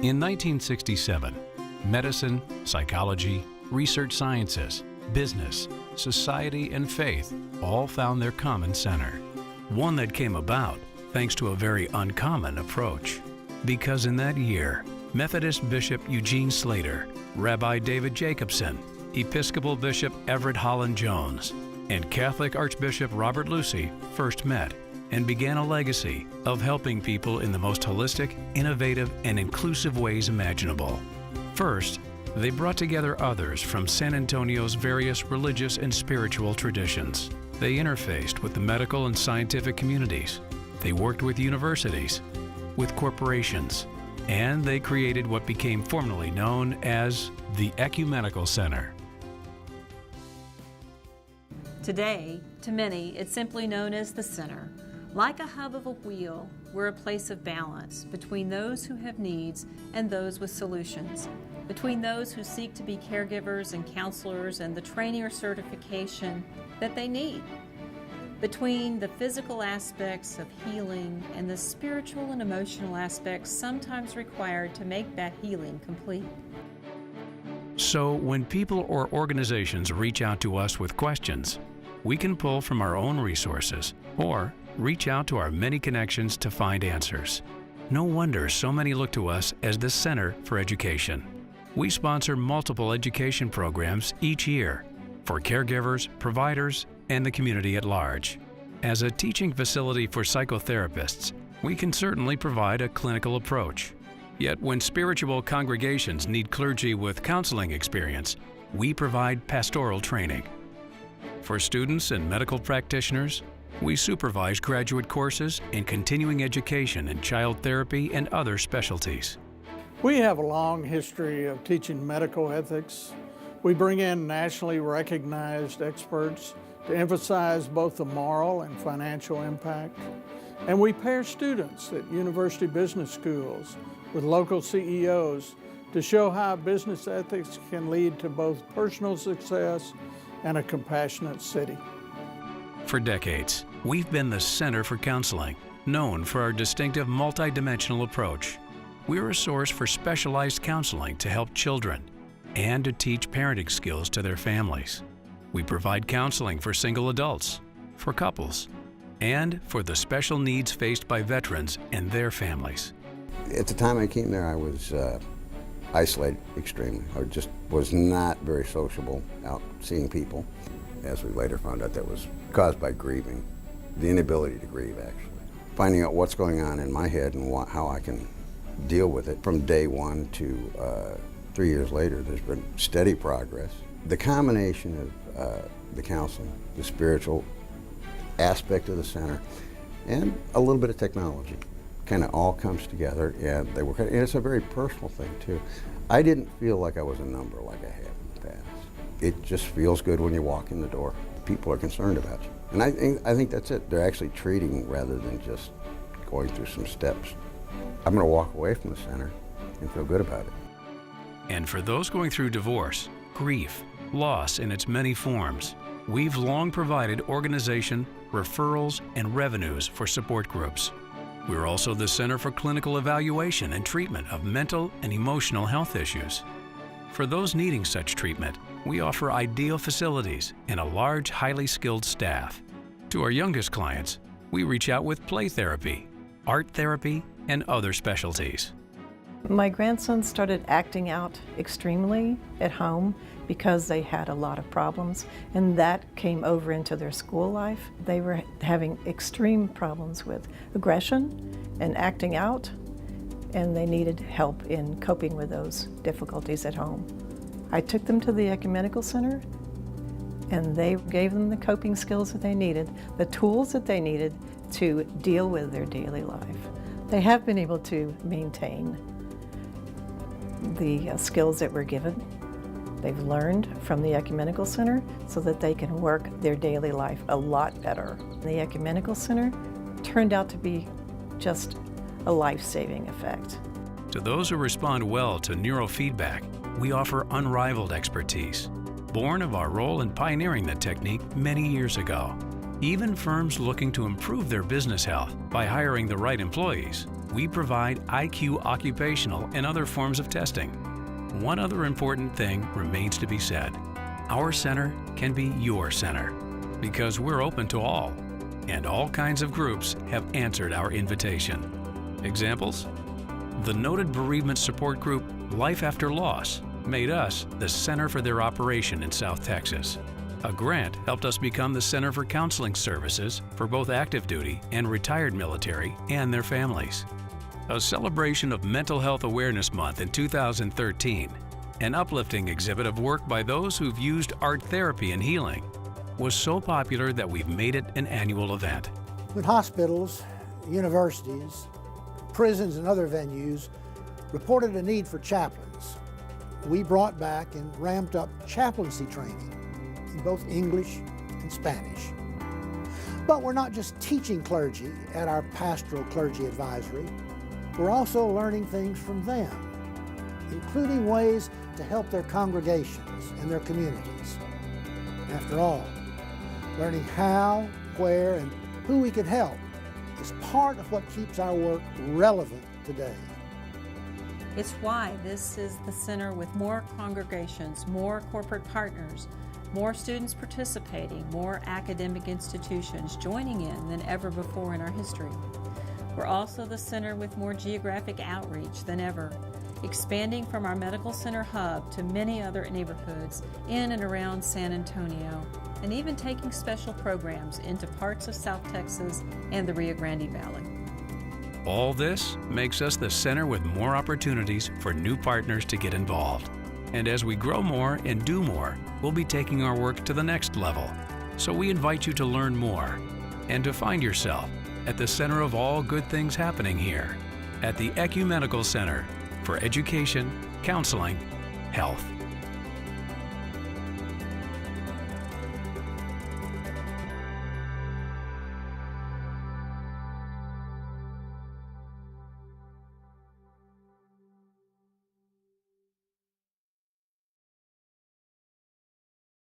In 1967, medicine, psychology, research sciences, business, society, and faith all found their common center. One that came about thanks to a very uncommon approach. Because in that year, Methodist Bishop Eugene Slater, Rabbi David Jacobson, Episcopal Bishop Everett Holland Jones, and Catholic Archbishop Robert Lucy first met and began a legacy of helping people in the most holistic, innovative, and inclusive ways imaginable. First, they brought together others from San Antonio's various religious and spiritual traditions. They interfaced with the medical and scientific communities. They worked with universities, with corporations, and they created what became formally known as the Ecumenical Center. Today, to many, it's simply known as the center. Like a hub of a wheel, we're a place of balance between those who have needs and those with solutions, between those who seek to be caregivers and counselors and the training or certification that they need, between the physical aspects of healing and the spiritual and emotional aspects sometimes required to make that healing complete. So when people or organizations reach out to us with questions, we can pull from our own resources or reach out to our many connections to find answers. No wonder so many look to us as the Center for Education. We sponsor multiple education programs each year for caregivers, providers, and the community at large. As a teaching facility for psychotherapists, we can certainly provide a clinical approach. Yet when spiritual congregations need clergy with counseling experience, we provide pastoral training. For students and medical practitioners, we supervise graduate courses and continuing education in child therapy and other specialties. We have a long history of teaching medical ethics. We bring in nationally recognized experts to emphasize both the moral and financial impact. And we pair students at university business schools with local CEOs to show how business ethics can lead to both personal success and a compassionate city. For decades, we've been the Center for Counseling, known for our distinctive multidimensional approach. We're a source for specialized counseling to help children and to teach parenting skills to their families. We provide counseling for single adults, for couples, and for the special needs faced by veterans and their families. At the time I came there, I was isolated extremely. I just was not very sociable out seeing people. As we later found out, that was caused by grieving, the inability to grieve actually. Finding out what's going on in my head and how I can deal with it. From day one to 3 years later, there's been steady progress. The combination of the counseling, the spiritual aspect of the center, and a little bit of technology kind of all comes together, and they work. And it's a very personal thing too. I didn't feel like I was a number like I had in the past. It just feels good when you walk in the door. People are concerned about you. And I think that's it. They're actually treating rather than just going through some steps. I'm going to walk away from the center and feel good about it. And for those going through divorce, grief, loss in its many forms, we've long provided organization, referrals, and revenues for support groups. We're also the Center for Clinical Evaluation and Treatment of Mental and Emotional Health Issues. For those needing such treatment, we offer ideal facilities and a large, highly skilled staff. To our youngest clients, we reach out with play therapy, art therapy, and other specialties. My grandson started acting out extremely at home because they had a lot of problems, and that came over into their school life. They were having extreme problems with aggression and acting out, and they needed help in coping with those difficulties at home. I took them to the Ecumenical Center, and they gave them the coping skills that they needed, the tools that they needed to deal with their daily life. They have been able to maintain the skills that were given. They've learned from the Ecumenical Center so that they can work their daily life a lot better. The Ecumenical Center turned out to be just a life-saving effect. To those who respond well to neurofeedback, we offer unrivaled expertise, born of our role in pioneering the technique many years ago. Even firms looking to improve their business health by hiring the right employees we provide IQ occupational and other forms of testing. One other important thing remains to be said. Our center can be your center because we're open to all, and all kinds of groups have answered our invitation. Examples? The noted bereavement support group Life After Loss made us the center for their operation in South Texas. A grant helped us become the Center for Counseling Services for both active duty and retired military and their families. A celebration of Mental Health Awareness Month in 2013, an uplifting exhibit of work by those who've used art therapy and healing, was so popular that we've made it an annual event. When hospitals, universities, prisons, and other venues reported a need for chaplains, we brought back and ramped up chaplaincy training in both English and Spanish. But we're not just teaching clergy at our pastoral clergy advisory, we're also learning things from them, including ways to help their congregations and their communities. After all, learning how, where, and who we can help is part of what keeps our work relevant today. It's why this is the center with more congregations, more corporate partners, more students participating, more academic institutions joining in than ever before in our history. We're also the center with more geographic outreach than ever, expanding from our medical center hub to many other neighborhoods in and around San Antonio, and even taking special programs into parts of South Texas and the Rio Grande Valley. All this makes us the center with more opportunities for new partners to get involved. And as we grow more and do more, we'll be taking our work to the next level. So we invite you to learn more and to find yourself at the center of all good things happening here at the Ecumenical Center for Education, Counseling, Health.